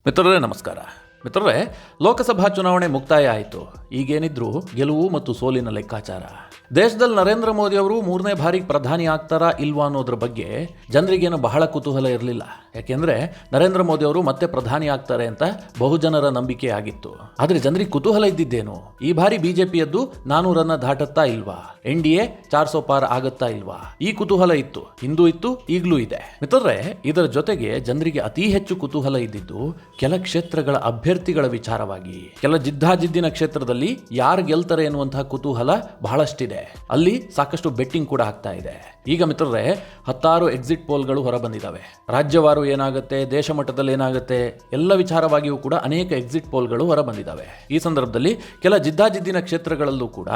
ಮಿತ್ರರೇ ನಮಸ್ಕಾರ. ಮಿತ್ರರೇ, ಲೋಕಸಭಾ ಚುನಾವಣೆ ಮುಕ್ತಾಯ ಆಯಿತು. ಈಗೇನಿದ್ರು ಗೆಲುವು ಮತ್ತು ಸೋಲಿನ ಲೆಕ್ಕಾಚಾರ. ದೇಶದಲ್ಲಿ ನರೇಂದ್ರ ಮೋದಿ ಅವರು 3ನೇ ಬಾರಿಗೆ ಪ್ರಧಾನಿ ಆಗ್ತಾರಾ ಇಲ್ವಾ ಅನ್ನೋದ್ರ ಬಗ್ಗೆ ಜನರಿಗೇನು ಬಹಳ ಕುತೂಹಲ ಇರಲಿಲ್ಲ. ಯಾಕೆಂದ್ರೆ ನರೇಂದ್ರ ಮೋದಿ ಅವರು ಮತ್ತೆ ಪ್ರಧಾನಿ ಆಗ್ತಾರೆ ಅಂತ ಬಹುಜನರ ನಂಬಿಕೆ ಆಗಿತ್ತು. ಆದ್ರೆ ಜನರಿಗೆ ಕುತೂಹಲ ಇದ್ದಿದ್ದೇನು, ಈ ಬಾರಿ ಬಿಜೆಪಿಯದ್ದು 400 ದಾಟತ್ತಾ ಇಲ್ವಾ, NDA 400 ಪಾರ್ ಆಗತ್ತಾ ಇಲ್ವಾ, ಈ ಕುತೂಹಲ ಇತ್ತು. ಹಿಂದೂ ಇತ್ತು, ಈಗಲೂ ಇದೆ. ಮಿತ್ರರೇ, ಇದರ ಜೊತೆಗೆ ಜನರಿಗೆ ಅತಿ ಹೆಚ್ಚು ಕುತೂಹಲ ಇದ್ದಿದ್ದು ಕೆಲ ಕ್ಷೇತ್ರಗಳ ಅಭ್ಯರ್ಥಿಗಳ ವಿಚಾರವಾಗಿ. ಕೆಲ ಜಿದ್ದಾಜಿದ್ದಿನ ಕ್ಷೇತ್ರದಲ್ಲಿ ಯಾರು ಗೆಲ್ತಾರೆ ಎನ್ನುವಂತಹ ಕುತೂಹಲ ಬಹಳಷ್ಟಿದೆ. ಅಲ್ಲಿ ಸಾಕಷ್ಟು ಬೆಟ್ಟಿಂಗ್ ಕೂಡ ಆಗ್ತಾ ಇದೆ. ಈಗ ಮಿತ್ರರೇ, 10 ಎಕ್ಸಿಟ್ ಪೋಲ್ಗಳು ಹೊರಬಂದಿದ್ದಾವೆ. ರಾಜ್ಯವಾರು ಏನಾಗುತ್ತೆ, ದೇಶ ಮಟ್ಟದಲ್ಲಿ ಏನಾಗುತ್ತೆ, ಎಲ್ಲ ವಿಚಾರವಾಗಿಯೂ ಕೂಡ ಅನೇಕ ಎಕ್ಸಿಟ್ ಪೋಲ್ಗಳು ಹೊರಬಂದಿದ್ದಾವೆ. ಈ ಸಂದರ್ಭದಲ್ಲಿ ಕೆಲ ಜಿದ್ದಾಜಿದ್ದಿನ ಕ್ಷೇತ್ರಗಳಲ್ಲೂ ಕೂಡ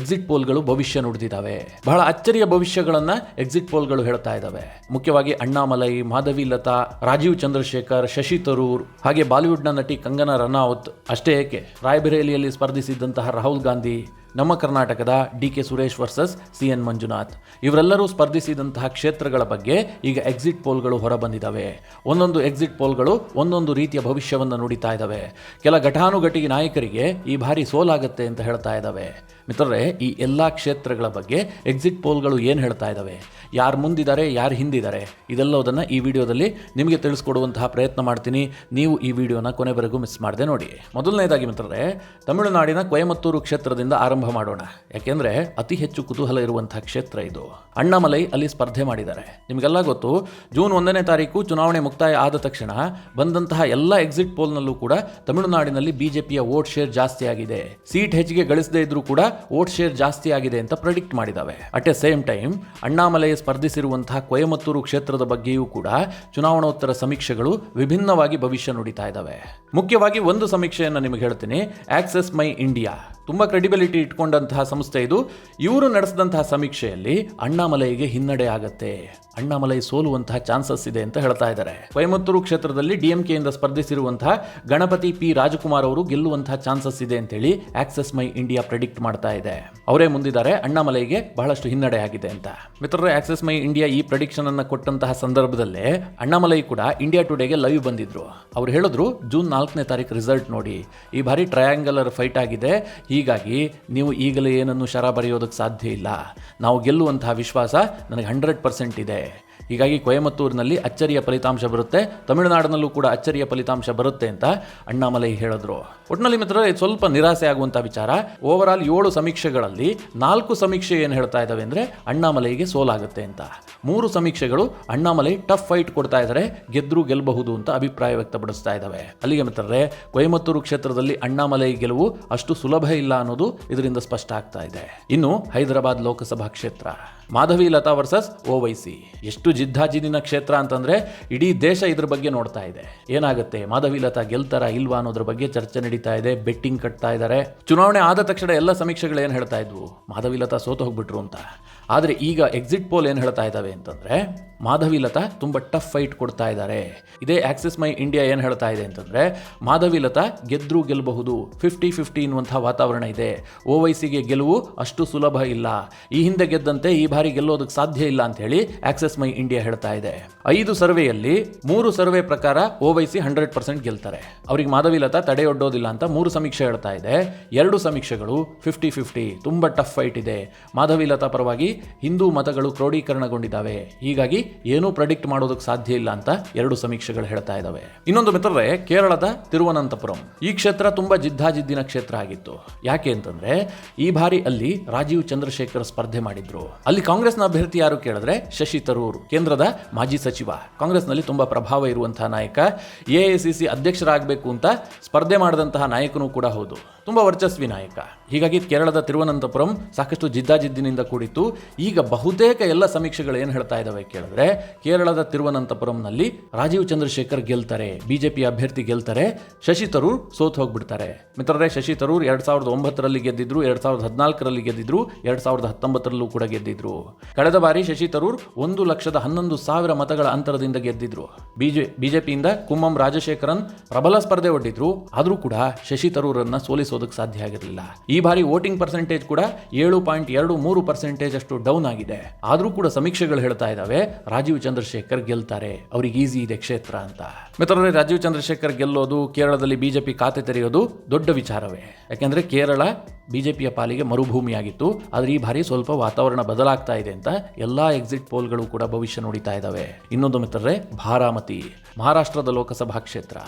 ಎಕ್ಸಿಟ್ ಪೋಲ್ಗಳು ಭವಿಷ್ಯ ನುಡಿದಿದ್ದಾವೆ. ಬಹಳ ಅಚ್ಚರಿಯ ಭವಿಷ್ಯಗಳನ್ನ ಎಕ್ಸಿಟ್ ಪೋಲ್ಗಳು ಹೇಳ್ತಾ ಇದ್ದಾವೆ. ಮುಖ್ಯವಾಗಿ ಅಣ್ಣಾಮಲೈ, ಮಾಧವಿ ಲತಾ, ರಾಜೀವ್ ಚಂದ್ರಶೇಖರ್, ಶಶಿ ತರೂರ್, ಹಾಗೆ ಬಾಲಿವುಡ್ನ ನಟಿ ಕಂಗನಾ ರನೌತ್, ಅಷ್ಟೇ ಏಕೆ ರಾಯ್ಬರೇಲಿಯಲ್ಲಿ ಸ್ಪರ್ಧಿಸಿದ್ದಂತಹ ರಾಹುಲ್ ಗಾಂಧಿ, ನಮ್ಮ ಕರ್ನಾಟಕದ DK Suresh versus CN Manjunath, ಇವರೆಲ್ಲರೂ ಸ್ಪರ್ಧಿಸಿದಂತಹ ಕ್ಷೇತ್ರಗಳ ಬಗ್ಗೆ ಈಗ ಎಕ್ಸಿಟ್ ಪೋಲ್ಗಳು ಹೊರಬಂದಿದ್ದಾವೆ. ಒಂದೊಂದು ಎಕ್ಸಿಟ್ ಪೋಲ್ಗಳು ಒಂದೊಂದು ರೀತಿಯ ಭವಿಷ್ಯವನ್ನು ನುಡಿತಾ ಇದ್ದಾವೆ. ಕೆಲ ಘಟಾನುಘಟಿ ನಾಯಕರಿಗೆ ಈ ಬಾರಿ ಸೋಲಾಗುತ್ತೆ ಅಂತ ಹೇಳ್ತಾ ಇದ್ದಾವೆ. ಮಿತ್ರರೇ, ಈ ಎಲ್ಲ ಕ್ಷೇತ್ರಗಳ ಬಗ್ಗೆ ಎಕ್ಸಿಟ್ ಪೋಲ್ಗಳು ಏನು ಹೇಳ್ತಾ ಇದ್ದಾವೆ, ಯಾರು ಮುಂದಿದ್ದಾರೆ, ಯಾರು ಹಿಂದಿದ್ದಾರೆ, ಇದೆಲ್ಲದನ್ನು ಈ ವಿಡಿಯೋದಲ್ಲಿ ನಿಮಗೆ ತಿಳಿಸ್ಕೊಡುವಂತಹ ಪ್ರಯತ್ನ ಮಾಡ್ತೀನಿ. ನೀವು ಈ ವಿಡಿಯೋನ ಕೊನೆವರೆಗೂ ಮಿಸ್ ಮಾಡದೆ ನೋಡಿ. ಮೊದಲನೇದಾಗಿ ಮಿತ್ರರೇ, ತಮಿಳುನಾಡಿನ ಕೊಯಮತ್ತೂರು ಕ್ಷೇತ್ರದಿಂದ ಆರಂಭ ಮಾಡೋಣ. ಯಾಕೆಂದ್ರೆ ಅತಿ ಹೆಚ್ಚು ಕುತೂಹಲ ಇರುವಂತಹ ಕ್ಷೇತ್ರ ಇದು. ಅಣ್ಣಾಮಲೈ ಅಲ್ಲಿ ಸ್ಪರ್ಧೆ ಮಾಡಿದ್ದಾರೆ. ನಿಮಗೆಲ್ಲ ಗೊತ್ತು, ಜೂನ್ 1ನೇ ತಾರೀಕು ಚುನಾವಣೆ ಮುಕ್ತಾಯ ಆದ ತಕ್ಷಣ ಬಂದಂತಹ ಎಲ್ಲ ಎಕ್ಸಿಟ್ ಪೋಲ್ನಲ್ಲೂ ಕೂಡ ತಮಿಳುನಾಡಿನಲ್ಲಿ ಬಿಜೆಪಿಯ ವೋಟ್ ಶೇರ್ ಜಾಸ್ತಿ ಆಗಿದೆ, ಸೀಟ್ ಹೆಚ್ಚಿಗೆ ಗಳಿಸದೇ ಇದ್ರೂ ಕೂಡ ವೋಟ್ ಶೇರ್ ಜಾಸ್ತಿ ಆಗಿದೆ ಅಂತ ಪ್ರೆಡಿಕ್ಟ್ ಮಾಡಿದ್ದಾವೆ. At a same time Annamalai ಸ್ಪರ್ಧಿಸಿರುವಂತಹ ಕೊಯಮತ್ತೂರು ಕ್ಷೇತ್ರದ ಬಗ್ಗೆಯೂ ಕೂಡ ಚುನಾವಣೋತ್ತರ ಸಮೀಕ್ಷೆಗಳು ವಿಭಿನ್ನವಾಗಿ ಭವಿಷ್ಯ ನುಡಿತಾ ಇದ್ದಾವೆ. ಮುಖ್ಯವಾಗಿ ಒಂದು ಸಮೀಕ್ಷೆಯನ್ನು ನಿಮಗೆ ಹೇಳ್ತೀನಿ. ಆಕ್ಸೆಸ್ ಮೈ ಇಂಡಿಯಾ, ತುಂಬಾ ಕ್ರೆಡಿಬಿಲಿಟಿ ಇಟ್ಕೊಂಡಂತಹ ಸಂಸ್ಥೆ ಇದು. ಇವರು ನಡೆಸಿದಂತಹ ಸಮೀಕ್ಷೆಯಲ್ಲಿ ಅಣ್ಣಾಮಲೈಗೆ ಹಿನ್ನಡೆ ಆಗತ್ತೆ, ಅಣ್ಣಾಮಲೈ ಸೋಲುವಂತಹ ಚಾನ್ಸಸ್ ಇದೆ ಅಂತ ಹೇಳ್ತಾ ಇದ್ದಾರೆ. ಕೊಯಮತ್ತೂರು ಕ್ಷೇತ್ರದಲ್ಲಿ DMK ಇಂದ ಸ್ಪರ್ಧಿಸಿರುವಂತಹ ಗಣಪತಿ P ರಾಜಕುಮಾರ್ ಅವರು ಗೆಲ್ಲುವಂತಹ ಚಾನ್ಸಸ್ ಇದೆ ಅಂತೇಳಿ ಆಕ್ಸೆಸ್ ಮೈ ಇಂಡಿಯಾ ಪ್ರೆಡಿಕ್ಟ್ ಮಾಡ್ತಾ ಇದೆ. ಅವರೇ ಮುಂದಿದ್ದಾರೆ, ಅಣ್ಣಾಮಲೈಗೆ ಬಹಳಷ್ಟು ಹಿನ್ನಡೆ ಆಗಿದೆ ಅಂತ. ಮಿತ್ರರೇ, ಆಕ್ಸೆಸ್ ಮೈ ಇಂಡಿಯಾ ಈ ಪ್ರೆಡಿಕ್ಷನ್ ಅನ್ನ ಕೊಟ್ಟಂತಹ ಸಂದರ್ಭದಲ್ಲೇ ಅಣ್ಣಾಮಲೈ ಕೂಡ ಇಂಡಿಯಾ ಟುಡೇಗೆ ಲೈವ್ ಬಂದಿದ್ರು. ಅವ್ರು ಹೇಳಿದ್ರು, ಜೂನ್ 4ನೇ ತಾರೀಕು ರಿಸಲ್ಟ್ ನೋಡಿ, ಈ ಬಾರಿ ಟ್ರಯಾಂಗಲರ್ ಫೈಟ್ ಆಗಿದೆ, ಹೀಗಾಗಿ ನೀವು ಈಗಲೇ ಏನನ್ನು ಶರ ಬರೆಯೋದಕ್ಕೆ ಸಾಧ್ಯ ಇಲ್ಲ, ನಾವು ಗೆಲ್ಲುವಂತಹ ವಿಶ್ವಾಸ ನನಗೆ 100% ಇದೆ. ಹೀಗಾಗಿ ಕೊಯಮತ್ತೂರಿನಲ್ಲಿ ಅಚ್ಚರಿಯ ಫಲಿತಾಂಶ ಬರುತ್ತೆ, ತಮಿಳುನಾಡಿನಲ್ಲೂ ಕೂಡ ಅಚ್ಚರಿಯ ಫಲಿತಾಂಶ ಬರುತ್ತೆ ಅಂತ ಅಣ್ಣಾಮಲೈ ಹೇಳಿದ್ರು. ಒಟ್ಟಿನಲ್ಲಿ ಮಿತ್ರರೇ, ಇದು ಸ್ವಲ್ಪ ನಿರಾಸೆ ಆಗುವಂಥ ವಿಚಾರ. ಓವರ್ ಆಲ್ 7 ಸಮೀಕ್ಷೆಗಳಲ್ಲಿ 4 ಸಮೀಕ್ಷೆ ಏನು ಹೇಳ್ತಾ ಇದ್ದಾವೆ ಅಂದರೆ ಅಣ್ಣಾಮಲೈಗೆ ಸೋಲಾಗುತ್ತೆ ಅಂತ. 3 ಸಮೀಕ್ಷೆಗಳು ಅಣ್ಣಾಮಲೈ ಟಫ್ ಫೈಟ್ ಕೊಡ್ತಾ ಇದ್ದಾರೆ, ಗೆದ್ರೂ ಗೆಲ್ಲಬಹುದು ಅಂತ ಅಭಿಪ್ರಾಯ ವ್ಯಕ್ತಪಡಿಸ್ತಾ ಇದ್ದಾವೆ. ಅಲ್ಲಿಗೆ ಮಿತ್ರರೇ, ಕೊಯಮತ್ತೂರು ಕ್ಷೇತ್ರದಲ್ಲಿ ಅಣ್ಣಾಮಲೈ ಗೆಲುವು ಅಷ್ಟು ಸುಲಭ ಇಲ್ಲ ಅನ್ನೋದು ಇದರಿಂದ ಸ್ಪಷ್ಟ ಆಗ್ತಾ ಇದೆ. ಇನ್ನು ಹೈದರಾಬಾದ್ ಲೋಕಸಭಾ ಕ್ಷೇತ್ರ, ಮಾಧವಿ ಲತಾ ವರ್ಸಸ್ ಓವೈಸಿ. ಎಷ್ಟು ಜಿದ್ದಾಜಿದ್ದಿನ ಕ್ಷೇತ್ರ ಅಂತಂದ್ರೆ ಇಡೀ ದೇಶ ಇದ್ರ ಬಗ್ಗೆ ನೋಡ್ತಾ ಇದೆ. ಏನಾಗುತ್ತೆ, ಮಾಧವಿ ಲತಾ ಗೆಲ್ತಾರಾ ಇಲ್ವಾ ಅನ್ನೋದ್ರ ಬಗ್ಗೆ ಚರ್ಚೆ ನಡೀತಾ ಇದೆ, ಬೆಟ್ಟಿಂಗ್ ಕಟ್ತಾ ಇದ್ದಾರೆ. ಚುನಾವಣೆ ಆದ ತಕ್ಷಣ ಎಲ್ಲ ಸಮೀಕ್ಷೆಗಳು ಏನು ಹೇಳ್ತಾ ಇದ್ವು, ಮಾಧವಿ ಲತಾ ಸೋತು ಹೋಗ್ಬಿಟ್ರು ಅಂತ. ಆದರೆ ಈಗ ಎಕ್ಸಿಟ್ ಪೋಲ್ ಏನು ಹೇಳ್ತಾ ಇದ್ದಾವೆ ಅಂತಂದ್ರೆ ಮಾಧವಿ ಲತಾ ತುಂಬ ಟಫ್ ಫೈಟ್ ಕೊಡ್ತಾ ಇದ್ದಾರೆ. ಇದೇ ಆಕ್ಸಿಸ್ ಮೈ ಇಂಡಿಯಾ ಏನು ಹೇಳ್ತಾ ಇದೆ ಅಂತಂದ್ರೆ ಮಾಧವಿ ಲತಾ ಗೆದ್ರೂ ಗೆಲ್ಲಬಹುದು, 50-50 ಎನ್ನುವಂತಹ ವಾತಾವರಣ ಇದೆ. ಓವೈಸಿಗೆ ಗೆಲುವು ಅಷ್ಟು ಸುಲಭ ಇಲ್ಲ, ಈ ಹಿಂದೆ ಗೆದ್ದಂತೆ ಈ ಬಾರಿ ಗೆಲ್ಲೋದಕ್ಕೆ ಸಾಧ್ಯ ಇಲ್ಲ ಅಂತ ಹೇಳಿ ಆಕ್ಸಿಸ್ ಮೈ ಇಂಡಿಯಾ ಹೇಳ್ತಾ ಇದೆ. 5 ಸರ್ವೆಯಲ್ಲಿ 3 ಸರ್ವೆ ಪ್ರಕಾರ ಓವೈಸಿ 100% ಗೆಲ್ತಾರೆ, ಅವ್ರಿಗೆ ಮಾಧವಿ ಲತಾ ತಡೆಯೊಡ್ಡೋದಿಲ್ಲ ಅಂತ 3 ಸಮೀಕ್ಷೆ ಹೇಳ್ತಾ ಇದೆ. 2 ಸಮೀಕ್ಷೆಗಳು 50-50, ತುಂಬಾ ಟಫ್ ಫೈಟ್ ಇದೆ, ಮಾಧವಿ ಲತಾ ಪರವಾಗಿ ಹಿಂದೂ ಮತಗಳು ಕ್ರೋಢೀಕರಣಗೊಂಡಿದ್ದಾವೆ, ಹೀಗಾಗಿ ಏನೂ ಪ್ರೆಡಿಕ್ಟ್ ಮಾಡೋದಕ್ಕೆ ಸಾಧ್ಯ ಇಲ್ಲ ಅಂತ 2 ಸಮೀಕ್ಷೆಗಳು ಹೇಳ್ತಾ ಇದ್ದಾವೆ. ಇನ್ನೊಂದು ಮಿತ್ರರೇ, ಕೇರಳದ ತಿರುವನಂತಪುರಂ. ಈ ಕ್ಷೇತ್ರ ತುಂಬಾ ಜಿದ್ದಾಜಿದ್ದಿನ ಕ್ಷೇತ್ರ ಆಗಿತ್ತು. ಯಾಕೆ ಅಂತಂದ್ರೆ ಈ ಬಾರಿ ಅಲ್ಲಿ ರಾಜೀವ್ ಚಂದ್ರಶೇಖರ್ ಸ್ಪರ್ಧೆ ಮಾಡಿದ್ರು. ಅಲ್ಲಿ ಕಾಂಗ್ರೆಸ್ನ ಅಭ್ಯರ್ಥಿ ಯಾರು ಕೇಳಿದ್ರೆ ಶಶಿ ತರೂರ್, ಕೇಂದ್ರದ ಮಾಜಿ ಸಚಿವ, ಕಾಂಗ್ರೆಸ್ನಲ್ಲಿ ತುಂಬಾ ಪ್ರಭಾವ ಇರುವಂತಹ ನಾಯಕ, AICC ಅಧ್ಯಕ್ಷರಾಗಬೇಕು ಅಂತ ಸ್ಪರ್ಧೆ ಮಾಡಿದಂತಹ ನಾಯಕನೂ ಕೂಡ ಹೌದು, ತುಂಬಾ ವರ್ಚಸ್ವಿ ನಾಯಕ. ಹೀಗಾಗಿ ಕೇರಳದ ತಿರುವನಂತಪುರಂ ಸಾಕಷ್ಟು ಜಿದ್ದಾಜಿದ್ದಿನಿಂದ ಕೂಡಿತ್ತು. ಈಗ ಬಹುತೇಕ ಎಲ್ಲ ಸಮೀಕ್ಷೆಗಳು ಏನು ಹೇಳ್ತಾ ಇದ್ದಾವೆ ಕೇಳಿದ್ರೆ ಕೇರಳದ ತಿರುವನಂತಪುರಂನಲ್ಲಿ ರಾಜೀವ್ ಚಂದ್ರಶೇಖರ್ ಗೆಲ್ತಾರೆ, ಬಿಜೆಪಿ ಅಭ್ಯರ್ಥಿ ಗೆಲ್ತಾರೆ, ಶಶಿ ತರೂರ್ ಸೋತ್ ಹೋಗ್ಬಿಡ್ತಾರೆ. ಮಿತ್ರರೇ, ಶಶಿ ತರೂರ್ 2009ರಲ್ಲಿ ಗೆದ್ದಿದ್ರು, 2014ರಲ್ಲಿ ಗೆದ್ದಿದ್ರು, 2019ರಲ್ಲೂ ಕೂಡ ಗೆದ್ದಿದ್ರು. ಕಳೆದ ಬಾರಿ ಶಶಿ ತರೂರ್ 1,11,000 ಮತಗಳ ಅಂತರದಿಂದ ಗೆದ್ದಿದ್ರು. ಬಿಜೆಪಿಯಿಂದ ಕುಮ್ಮಂ ರಾಜಶೇಖರನ್ ಪ್ರಬಲ ಸ್ಪರ್ಧೆ ಒಡ್ಡಿದ್ರು, ಆದ್ರೂ ಕೂಡ ಶಶಿ ತರೂರನ್ನ ಸೋಲಿಸೋದಕ್ಕೆ ಸಾಧ್ಯ ಆಗಿರಲಿಲ್ಲ. ಈ ಬಾರಿ ವೋಟಿಂಗ್ ಪರ್ಸೆಂಟೇಜ್ ಕೂಡ 7.23% ಅಷ್ಟು ಡೌನ್ ಆಗಿದೆ. ಆದ್ರೂ ಕೂಡ ಸಮೀಕ್ಷೆಗಳು ಹೇಳ್ತಾ ಇದ್ದಾವೆ ರಾಜೀವ್ ಚಂದ್ರಶೇಖರ್ ಗೆಲ್ತಾರೆ, ಅವ್ರಿಗೆ ಈಸಿ ಇದೆ ಕ್ಷೇತ್ರ ಅಂತ. ಮಿತ್ರರೇ, ರಾಜೀವ್ ಚಂದ್ರಶೇಖರ್ ಗೆಲ್ಲೋದು, ಕೇರಳದಲ್ಲಿ ಬಿಜೆಪಿ ಖಾತೆ ತೆರೆಯೋದು ದೊಡ್ಡ ವಿಚಾರವೇ. ಯಾಕೆಂದ್ರೆ ಕೇರಳ ಬಿಜೆಪಿಯ ಪಾಲಿಗೆ ಮರುಭೂಮಿಯಾಗಿತ್ತು. ಆದರೆ ಈ ಬಾರಿ ಸ್ವಲ್ಪ ವಾತಾವರಣ ಬದಲಾಗ್ತಾ ಇದೆ ಅಂತ ಎಲ್ಲಾ ಎಕ್ಸಿಟ್ ಪೋಲ್ಗಳು ಕೂಡ ಭವಿಷ್ಯ ನುಡಿತಾ ಇದ್ದಾವೆ. ಇನ್ನೊಂದು ಮಿತ್ರರೇ, ಬಾರಾಮತಿ, ಮಹಾರಾಷ್ಟ್ರದ ಲೋಕಸಭಾ ಕ್ಷೇತ್ರ.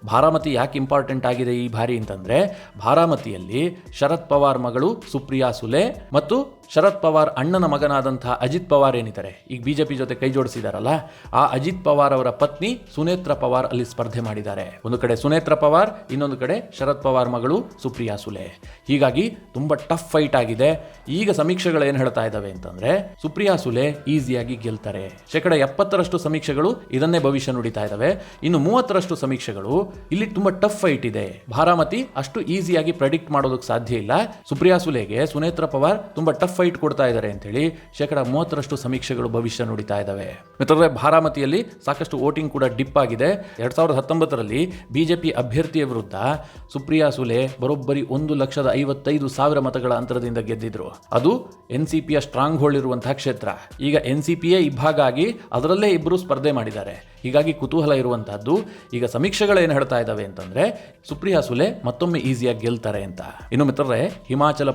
ಬಾರಾಮತಿ ಯಾಕೆ ಇಂಪಾರ್ಟೆಂಟ್ ಆಗಿದೆ ಈ ಬಾರಿ ಅಂತಂದ್ರೆ, ಬಾರಾಮತಿಯಲ್ಲಿ ಶರದ್ ಪವಾರ್ ಮಗಳು ಸುಪ್ರಿಯಾ ಸುಲೆ ಮತ್ತು ಶರದ್ ಪವಾರ್ ಅಣ್ಣನ ಮಗನಾದಂತಹ ಅಜಿತ್ ಪವಾರ್ ಏನಿದ್ದಾರೆ, ಈಗ ಬಿಜೆಪಿ ಜೊತೆ ಕೈ ಜೋಡಿಸಿದಾರಲ್ಲ, ಆ ಅಜಿತ್ ಪವಾರ್ ಅವರ ಪತ್ನಿ ಸುನೇತ್ರ ಪವಾರ್ ಅಲ್ಲಿ ಸ್ಪರ್ಧೆ ಮಾಡಿದ್ದಾರೆ. ಒಂದು ಕಡೆ ಸುನೇತ್ರ ಪವಾರ್, ಇನ್ನೊಂದು ಕಡೆ ಶರದ್ ಪವಾರ್ ಮಗಳು ಸುಪ್ರಿಯಾ ಸುಲೆ. ಹೀಗಾಗಿ ತುಂಬಾ ಟಫ್ ಫೈಟ್ ಆಗಿದೆ. ಈಗ ಸಮೀಕ್ಷೆಗಳು ಏನು ಹೇಳ್ತಾ ಇದ್ದಾವೆ ಅಂತಂದ್ರೆ, ಸುಪ್ರಿಯಾ ಸುಲೆ ಈಸಿಯಾಗಿ ಗೆಲ್ತಾರೆ. 70% ಸಮೀಕ್ಷೆಗಳು ಇದನ್ನೇ ಭವಿಷ್ಯ ನುಡಿತಾ ಇದ್ದಾವೆ. ಇನ್ನು 30% ಸಮೀಕ್ಷೆಗಳು ಇಲ್ಲಿ ತುಂಬಾ ಟಫ್ ಫೈಟ್ ಇದೆ, ಬಾರಾಮತಿ ಅಷ್ಟು ಈಸಿಯಾಗಿ ಪ್ರೆಡಿಕ್ಟ್ ಮಾಡೋದಕ್ಕೆ ಸಾಧ್ಯ ಇಲ್ಲ, ಸುಪ್ರಿಯಾ ಸುಲೆಗೆ ಸುನೇತ್ರ ಪವಾರ್ ತುಂಬಾ ಟಫ್ ಫೈಟ್ ಕೊಡ್ತಾ ಇದ್ದಾರೆ ಅಂತ ಹೇಳಿ 30% ಸಮೀಕ್ಷೆಗಳು ಭವಿಷ್ಯ ನುಡಿತಾ ಇದ್ದಾವೆ. ಮಿತ್ರರೇ, ಬಾರಾಮತಿಯಲ್ಲಿ ಸಾಕಷ್ಟು ವೋಟಿಂಗ್ ಕೂಡ ಡಿಪ್ ಆಗಿದೆ. 2019ರಲ್ಲಿ ಬಿಜೆಪಿ ಅಭ್ಯರ್ಥಿಯ ವಿರುದ್ಧ ಸುಪ್ರಿಯಾ ಸುಲೆ ಬರೋಬ್ಬರಿ 1,55,000 ಮತಗಳ ಅಂತರದಿಂದ ಗೆದ್ದಿದ್ರು. ಅದು ಎನ್ಸಿಪಿಯ ಸ್ಟ್ರಾಂಗ್ ಹೋಲ್ಡ್ ಇರುವಂತಹ ಕ್ಷೇತ್ರ. ಈಗ ಎನ್ಸಿಪಿಯೇ ಇಬ್ಬಾಗ ಆಗಿ ಅದರಲ್ಲೇ ಇಬ್ಬರು ಸ್ಪರ್ಧೆ ಮಾಡಿದ್ದಾರೆ. ಹೀಗಾಗಿ ಕುತೂಹಲ ಇರುವಂತಹದ್ದು, ಈಗ ಸಮೀಕ್ಷೆಗಳು ಏನು ಹೇಳ್ತಾ ಇದ್ದಾವೆ ಅಂತಂದ್ರೆ, ಸುಪ್ರಿಯಾ ಸುಲೆ ಮತ್ತೊಮ್ಮೆ ಈಸಿಯಾಗಿ ಗೆಲ್ತಾರೆ ಅಂತ. ಇನ್ನು ಮಿತ್ರರೇ, ಹಿಮಾಚಲ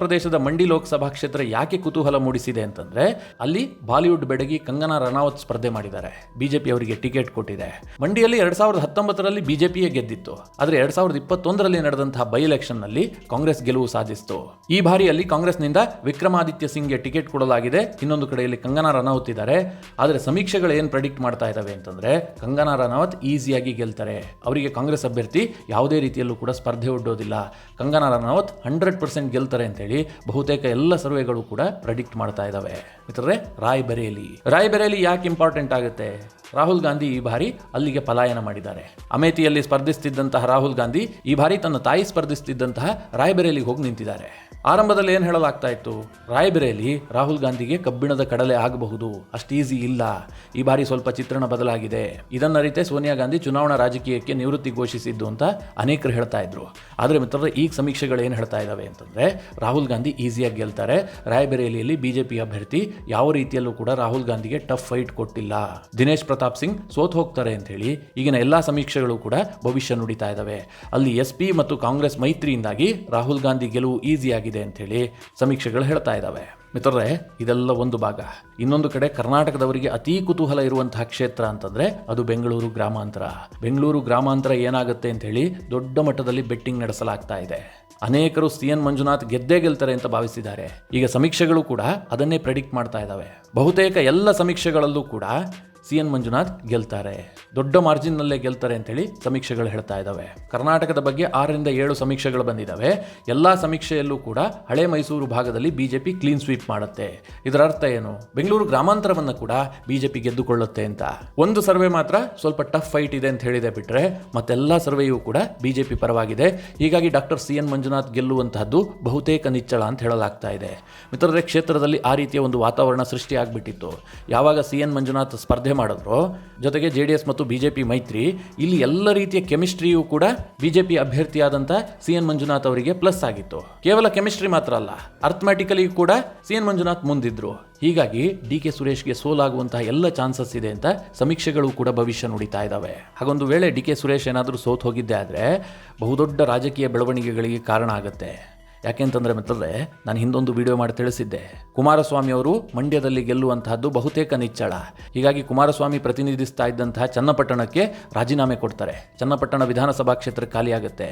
ಪ್ರದೇಶದ ಮಂಡಿ ಲೋಕಸಭಾ ಕ್ಷೇತ್ರ ಯಾಕೆ ಕುತೂಹಲ ಮೂಡಿಸಿದೆ ಅಂತಂದ್ರೆ, ಅಲ್ಲಿ ಬಾಲಿವುಡ್ ಬೆಡಗಿ ಕಂಗನಾ ರನೌತ್ ಸ್ಪರ್ಧೆ ಮಾಡಿದ್ದಾರೆ. ಬಿಜೆಪಿ ಅವರಿಗೆ ಟಿಕೆಟ್ ಕೊಟ್ಟಿದೆ. ಮಂಡಿಯಲ್ಲಿ 2019ರಲ್ಲಿ ಬಿಜೆಪಿಯೇ ಗೆದ್ದಿತ್ತು. ಆದರೆ 2021ರಲ್ಲಿ ನಡೆದಂತಹ ಬೈ ಎಲೆಕ್ಷನ್ ನಲ್ಲಿ ಕಾಂಗ್ರೆಸ್ ಗೆಲುವು ಸಾಧಿಸಿತು. ಈ ಬಾರಿಯಲ್ಲಿ ಕಾಂಗ್ರೆಸ್ನಿಂದ ವಿಕ್ರಮಾದಿತ್ಯ ಸಿಂಗ್ಗೆ ಟಿಕೆಟ್ ಕೊಡಲಾಗಿದೆ. ಇನ್ನೊಂದು ಕಡೆಯಲ್ಲಿ ಕಂಗನಾ ರನೌತ್ ಇದ್ದಾರೆ. ಆದರೆ ಸಮೀಕ್ಷೆಗಳು ಏನು ಪ್ರೆಡಿಕ್ಟ್ ಮಾಡ್ತಾ ಇದ್ದಾವೆ ಅಂತಂದ್ರೆ, ಕಂಗನಾ ರನೌತ್ ಈಸಿಯಾಗಿ ಗೆಲ್ತಾರೆ. ಅವರಿಗೆ ಕಾಂಗ್ರೆಸ್ ಅಭ್ಯರ್ಥಿ ಯಾವುದೇ ರೀತಿಯಲ್ಲೂ ಕೂಡ ಸ್ಪರ್ಧೆ ಒಡ್ಡೋದಿಲ್ಲ. ಕಂಗನಾ ರನೌತ್ 100% ಗೆಲ್ತಾರೆ ಅಂತೇಳಿ ಬಹುತೇಕ ಎಲ್ಲ ಸರ್ವೆಗಳು ಕೂಡ ಪ್ರೆಡಿಕ್ಟ್ ಮಾಡ್ತಾ ಇದ್ದಾವೆ. ಮಿತ್ರರೇ, ರಾಯ್ಬರೇಲಿ ಯಾಕೆ ಇಂಪಾರ್ಟೆಂಟ್ ಆಗುತ್ತೆ? ರಾಹುಲ್ ಗಾಂಧಿ ಈ ಬಾರಿ ಅಲ್ಲಿಗೆ ಪಲಾಯನ ಮಾಡಿದ್ದಾರೆ. ಅಮೇಥಿಯಲ್ಲಿ ಸ್ಪರ್ಧಿಸುತ್ತಿದ್ದಂತಹ ರಾಹುಲ್ ಗಾಂಧಿ ಈ ಬಾರಿ ತನ್ನ ತಾಯಿ ಸ್ಪರ್ಧಿಸುತ್ತಿದ್ದಂತಹ ರಾಯ್ಬರೇಲಿಗೆ ಹೋಗಿ ನಿಂತಿದ್ದಾರೆ. ಆರಂಭದಲ್ಲಿ ಏನು ಹೇಳಲಾಗ್ತಾ ಇತ್ತು, ರಾಯ್ಬರೇಲಿ ರಾಹುಲ್ ಗಾಂಧಿಗೆ ಕಬ್ಬಿಣದ ಕಡಲೆ ಆಗಬಹುದು, ಅಷ್ಟು ಈಸಿ ಇಲ್ಲ, ಈ ಬಾರಿ ಸ್ವಲ್ಪ ಚಿತ್ರಣ ಬದಲಾಗಿದೆ. ಇದನ್ನರಿತೆ ಸೋನಿಯಾ ಗಾಂಧಿ ಚುನಾವಣಾ ರಾಜಕೀಯಕ್ಕೆ ನಿವೃತ್ತಿ ಘೋಷಿಸಿದ್ದು ಅಂತ ಅನೇಕರು ಹೇಳ್ತಾ ಇದ್ರು. ಆದರೆ ಮಿತ್ರರೇ, ಈಗ ಸಮೀಕ್ಷೆಗಳು ಏನು ಹೇಳ್ತಾ ಇದ್ದಾವೆ ಅಂತಂದ್ರೆ, ರಾಹುಲ್ ಗಾಂಧಿ ಈಸಿಯಾಗಿ ಗೆಲ್ತಾರೆ. ರಾಯ್ಬರೇಲಿಯಲ್ಲಿ ಬಿಜೆಪಿ ಅಭ್ಯರ್ಥಿ ಯಾವ ರೀತಿಯಲ್ಲೂ ಕೂಡ ರಾಹುಲ್ ಗಾಂಧಿಗೆ ಟಫ್ ಫೈಟ್ ಕೊಟ್ಟಿಲ್ಲ. ದಿನೇಶ್ ಪ್ರತಾಪ್ ಸಿಂಗ್ ಸೋತ್ ಹೋಗ್ತಾರೆ ಅಂತ ಹೇಳಿ ಈಗಿನ ಎಲ್ಲಾ ಸಮೀಕ್ಷೆಗಳು ಕೂಡ ಭವಿಷ್ಯ ನುಡಿತಾ ಇದ್ದಾವೆ. ಅಲ್ಲಿ ಎಸ್ಪಿ ಮತ್ತು ಕಾಂಗ್ರೆಸ್ ಮೈತ್ರಿಯಿಂದಾಗಿ ರಾಹುಲ್ ಗಾಂಧಿ ಗೆಲುವು ಈಸಿ ಆಗಿದೆ ಅಂತ ಹೇಳಿ ಸಮೀಕ್ಷೆಗಳು ಹೇಳ್ತಾ ಇದ್ದಾವೆ. ಮಿತ್ರರೇ, ಇದೆಲ್ಲ ಒಂದು ಭಾಗ. ಇನ್ನೊಂದು ಕಡೆ ಕರ್ನಾಟಕದವರಿಗೆ ಅತೀ ಕುತೂಹಲ ಇರುವಂತಹ ಕ್ಷೇತ್ರ ಅಂತಂದ್ರೆ ಅದು ಬೆಂಗಳೂರು ಗ್ರಾಮಾಂತರ ಏನಾಗುತ್ತೆ ಅಂತ ಹೇಳಿ ದೊಡ್ಡ ಮಟ್ಟದಲ್ಲಿ ಬೆಟ್ಟಿಂಗ್ ನಡೆಸಲಾಗ್ತಾ ಇದೆ. ಅನೇಕರು CN ಮಂಜುನಾಥ್ ಗೆಲ್ತಾರೆ ಅಂತ ಭಾವಿಸಿದ್ದಾರೆ. ಈಗ ಸಮೀಕ್ಷೆಗಳು ಕೂಡ ಅದನ್ನೇ ಪ್ರೆಡಿಕ್ಟ್ ಮಾಡ್ತಾ ಇದ್ದಾವೆ. ಬಹುತೇಕ ಎಲ್ಲ ಸಮೀಕ್ಷೆಗಳಲ್ಲೂ ಕೂಡ CN ಮಂಜುನಾಥ್ ಗೆಲ್ತಾರೆ, ದೊಡ್ಡ ಮಾರ್ಜಿನ್ನಲ್ಲೇ ಗೆಲ್ತಾರೆ ಅಂತೇಳಿ ಸಮೀಕ್ಷೆಗಳು ಹೇಳ್ತಾ ಇದ್ದಾವೆ. ಕರ್ನಾಟಕದ ಬಗ್ಗೆ 6ರಿಂದ 7 ಸಮೀಕ್ಷೆಗಳು ಬಂದಿದ್ದಾವೆ. ಎಲ್ಲಾ ಸಮೀಕ್ಷೆಯಲ್ಲೂ ಕೂಡ ಹಳೆ ಮೈಸೂರು ಭಾಗದಲ್ಲಿ ಬಿಜೆಪಿ ಕ್ಲೀನ್ ಸ್ವೀಪ್ ಮಾಡುತ್ತೆ. ಇದರ ಅರ್ಥ ಏನು? ಬೆಂಗಳೂರು ಗ್ರಾಮಾಂತರವನ್ನು ಕೂಡ ಬಿಜೆಪಿ ಗೆದ್ದುಕೊಳ್ಳುತ್ತೆ ಅಂತ. ಒಂದು ಸರ್ವೆ ಮಾತ್ರ ಸ್ವಲ್ಪ ಟಫ್ ಫೈಟ್ ಇದೆ ಅಂತ ಹೇಳಿದೆ ಬಿಟ್ರೆ ಮತ್ತೆಲ್ಲಾ ಸರ್ವೆಯೂ ಕೂಡ ಬಿಜೆಪಿ ಪರವಾಗಿದೆ. ಹೀಗಾಗಿ ಡಾಕ್ಟರ್ CN ಮಂಜುನಾಥ್ ಗೆಲ್ಲುವಂತಹದ್ದು ಬಹುತೇಕ ನಿಚ್ಚಳ ಅಂತ ಹೇಳಲಾಗ್ತಾ ಇದೆ. ಮಿತ್ರರೇ, ಕ್ಷೇತ್ರದಲ್ಲಿ ಆ ರೀತಿಯ ಒಂದು ವಾತಾವರಣ ಸೃಷ್ಟಿ ಆಗ್ಬಿಟ್ಟಿತ್ತು. ಯಾವಾಗ CN ಮಂಜುನಾಥ್ ಸ್ಪರ್ಧೆ ಮಾಡಿದ್ರು, ಜೊತೆಗೆ JDS ಮತ್ತು ಬಿಜೆಪಿ ಮೈತ್ರಿ, ಇಲ್ಲಿ ಎಲ್ಲ ರೀತಿಯ ಕೆಮಿಸ್ಟ್ರಿಯೂ ಕೂಡ ಬಿಜೆಪಿ ಅಭ್ಯರ್ಥಿಯಾದಂಥ CN ಮಂಜುನಾಥ್ ಅವರಿಗೆ ಪ್ಲಸ್ ಆಗಿತ್ತು. ಕೇವಲ ಕೆಮಿಸ್ಟ್ರಿ ಮಾತ್ರ ಅಲ್ಲ, ಅರ್ಥಮ್ಯಾಟಿಕಲಿ ಕೂಡ CN ಮಂಜುನಾಥ್ ಮುಂದಿದ್ರು. ಹೀಗಾಗಿ DK ಸುರೇಶ್ಗೆ ಸೋಲಾಗುವಂತಹ ಎಲ್ಲ ಚಾನ್ಸಸ್ ಇದೆ ಅಂತ ಸಮೀಕ್ಷೆಗಳು ಕೂಡ ಭವಿಷ್ಯ ನುಡಿತಾ ಇದ್ದಾವೆ. ಹಾಗೊಂದು ವೇಳೆ DK ಸುರೇಶ್ ಏನಾದರೂ ಸೋತ್ ಹೋಗಿದ್ದೆ ಆದರೆ ಬಹುದೊಡ್ಡ ರಾಜಕೀಯ ಬೆಳವಣಿಗೆಗಳಿಗೆ ಕಾರಣ ಆಗುತ್ತೆ. ಯಾಕೆಂತಂದ್ರೆ ಮಿತ್ರರೇ, ನಾನು ಹಿಂದೊಂದು ವಿಡಿಯೋ ಮಾಡಿ ತಿಳಿಸಿದ್ದೆ, ಕುಮಾರಸ್ವಾಮಿ ಅವರು ಮಂಡ್ಯದಲ್ಲಿ ಗೆಲ್ಲುವಂತಹದ್ದು ಬಹುತೇಕ ನಿಚ್ಚಳ. ಹೀಗಾಗಿ ಕುಮಾರಸ್ವಾಮಿ ಪ್ರತಿನಿಧಿಸ್ತಾ ಇದ್ದಂತಹ ಚನ್ನಪಟ್ಟಣಕ್ಕೆ ರಾಜೀನಾಮೆ ಕೊಡ್ತಾರೆ. ಚನ್ನಪಟ್ಟಣ ವಿಧಾನಸಭಾ ಕ್ಷೇತ್ರ ಖಾಲಿಯಾಗುತ್ತೆ.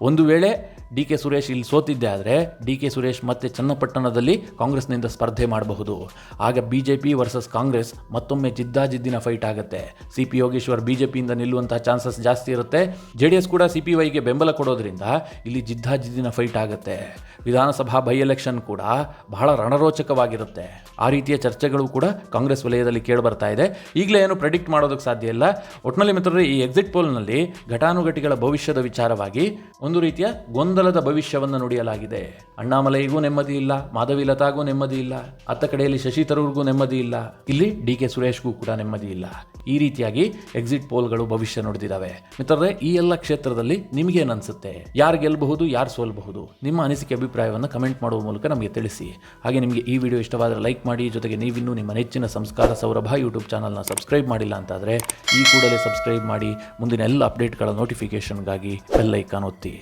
ಒಂದು ವೇಳೆ DK ಸುರೇಶ್ ಇಲ್ಲಿ ಸೋತಿದ್ದೆ ಆದರೆ DK ಸುರೇಶ್ ಮತ್ತೆ ಚನ್ನಪಟ್ಟಣದಲ್ಲಿ ಕಾಂಗ್ರೆಸ್ನಿಂದ ಸ್ಪರ್ಧೆ ಮಾಡಬಹುದು. ಆಗ ಬಿಜೆಪಿ ವರ್ಸಸ್ ಕಾಂಗ್ರೆಸ್ ಮತ್ತೊಮ್ಮೆ ಜಿದ್ದಾಜಿದ್ದಿನ ಫೈಟ್ ಆಗುತ್ತೆ. CP ಯೋಗೇಶ್ವರ್ ಬಿಜೆಪಿಯಿಂದ ನಿಲ್ಲುವಂತಹ ಚಾನ್ಸಸ್ ಜಾಸ್ತಿ ಇರುತ್ತೆ. JDS ಕೂಡ CPYಗೆ ಬೆಂಬಲ ಕೊಡೋದ್ರಿಂದ ಇಲ್ಲಿ ಜಿದ್ದಾಜಿದ್ದಿನ ಫೈಟ್ ಆಗುತ್ತೆ. ವಿಧಾನಸಭಾ ಬೈ ಎಲೆಕ್ಷನ್ ಕೂಡ ಬಹಳ ರಣರೋಚಕವಾಗಿರುತ್ತೆ. ಆ ರೀತಿಯ ಚರ್ಚೆಗಳು ಕೂಡ ಕಾಂಗ್ರೆಸ್ ವಲಯದಲ್ಲಿ ಕೇಳಿಬರ್ತಾ ಇದೆ. ಈಗಲೇ ಏನು ಪ್ರೆಡಿಕ್ಟ್ ಮಾಡೋದಕ್ಕೆ ಸಾಧ್ಯ ಇಲ್ಲ. ಒಟ್ಟಿನಲ್ಲಿ ಮಿತ್ರರೇ, ಈ ಎಕ್ಸಿಟ್ ಪೋಲ್ನಲ್ಲಿ ಘಟಾನುಘಟಿಗಳ ಭವಿಷ್ಯದ ವಿಚಾರವಾಗಿ ಒಂದು ರೀತಿಯ ಗೊಂದಲದ ಭವಿಷ್ಯವನ್ನು ನುಡಿಯಲಾಗಿದೆ. ಅಣ್ಣಾಮಲೈಗೂ ನೆಮ್ಮದಿ ಇಲ್ಲ, ಮಾಧವಿ ಲತಾಗೂ ನೆಮ್ಮದಿ ಇಲ್ಲ, ಅತ್ತ ಕಡೆಯಲ್ಲಿ ಶಶಿ ತರೂರ್ಗೂ ನೆಮ್ಮದಿ ಇಲ್ಲ, ಇಲ್ಲಿ DK ಸುರೇಶ್ಗೂ ಕೂಡ ನೆಮ್ಮದಿ ಇಲ್ಲ. ಈ ರೀತಿಯಾಗಿ ಎಕ್ಸಿಟ್ ಪೋಲ್ಗಳು ಭವಿಷ್ಯ ನುಡಿದಿದ್ದಾವೆ. ಮಿತ್ರರೇ, ಈ ಎಲ್ಲ ಕ್ಷೇತ್ರದಲ್ಲಿ ನಿಮಗೇನು ಅನ್ಸುತ್ತೆ? ಯಾರು ಗೆಲ್ಲಬಹುದು, ಯಾರು ಸೋಲ್ಬಹುದು? ನಿಮ್ಮ ಅನಿಸಿಕೆ ಅನಿಸಿಕೆ ಅಭಿಪ್ರಾಯವನ್ನು ಕಮೆಂಟ್ ಮಾಡುವ ಮೂಲಕ ನಮಗೆ ತಿಳಿಸಿ. ಹಾಗೆ ನಿಮಗೆ ಈ ವಿಡಿಯೋ ಇಷ್ಟವಾದರೆ ಲೈಕ್ ಮಾಡಿ. ಜೊತೆಗೆ ನೀವಿನ್ನೂ ನಿಮ್ಮ ನೆಚ್ಚಿನ ಸಂಸ್ಕಾರ ಸೌರಭ ಯೂಟ್ಯೂಬ್ ಚಾನಲ್ನ ಸಬ್ಸ್ಕ್ರೈಬ್ ಮಾಡಿಲ್ಲ ಅಂತಾದರೆ ಈ ಕೂಡಲೇ ಸಬ್ಸ್ಕ್ರೈಬ್ ಮಾಡಿ. ಮುಂದಿನ ಎಲ್ಲ ಅಪ್ಡೇಟ್ಗಳ ನೋಟಿಫಿಕೇಷನ್ಗಾಗಿ ಬೆಲ್ ಐಕಾನ್ ಒತ್ತಿ.